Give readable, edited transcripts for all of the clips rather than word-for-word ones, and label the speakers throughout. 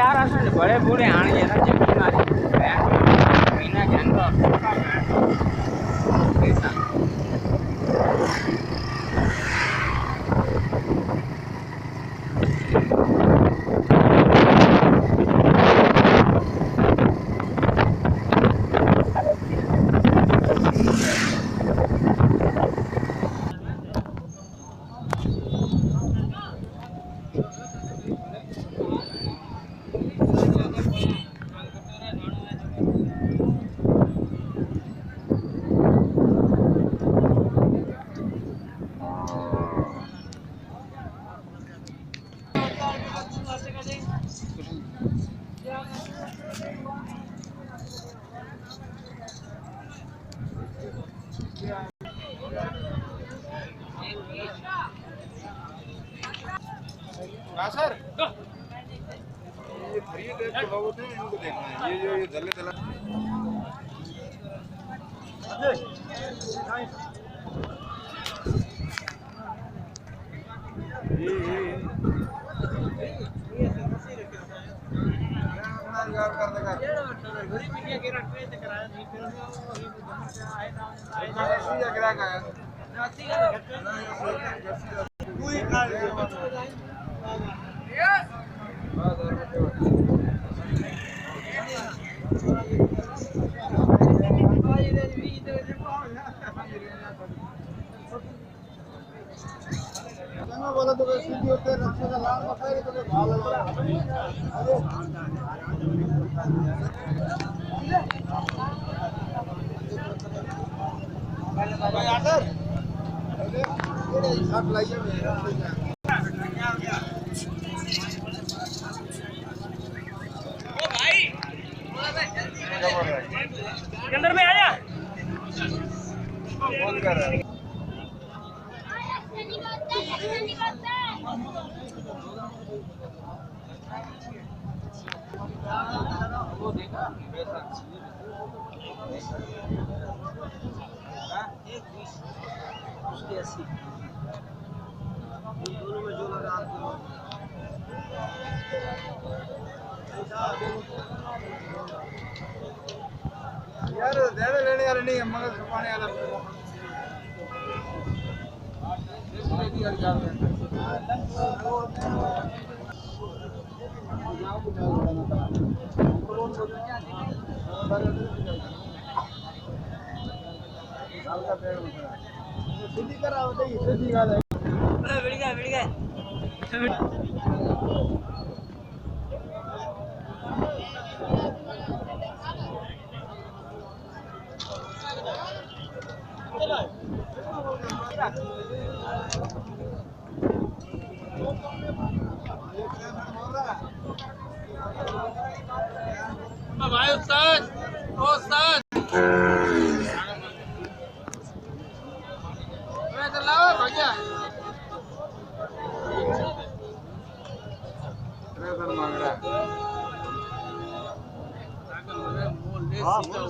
Speaker 1: असेल बड़े बूढ़े आने ना जमीन मारी बिना जानवर ऐसा
Speaker 2: सर ये खरीद है तो लोगों ने इनको देखना है ये दले दला बोला तो सीधी होते रक्षा का लाल मकाई तो भाव आकर ये शॉट लाइए मेरा ओ भाई अंदर में आया फोन कर रहा है वो देखा उसके 80 दोनों में जो लगा आपको यार ज्यादा लेने वाले नहीं हम मगर छुपाने वाला सीधी करा होता है सीधी गाल है बिड़ गया भाई उस्ताद भैया मांग रहा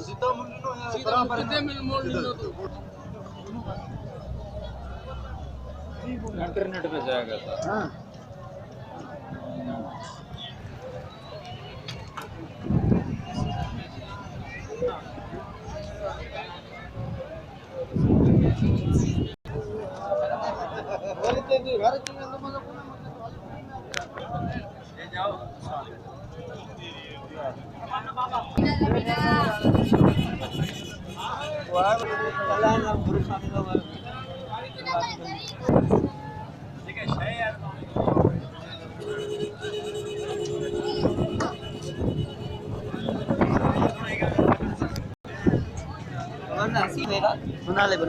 Speaker 2: सीधा इंटरनेट पे जाएगा हाँ बना ले तो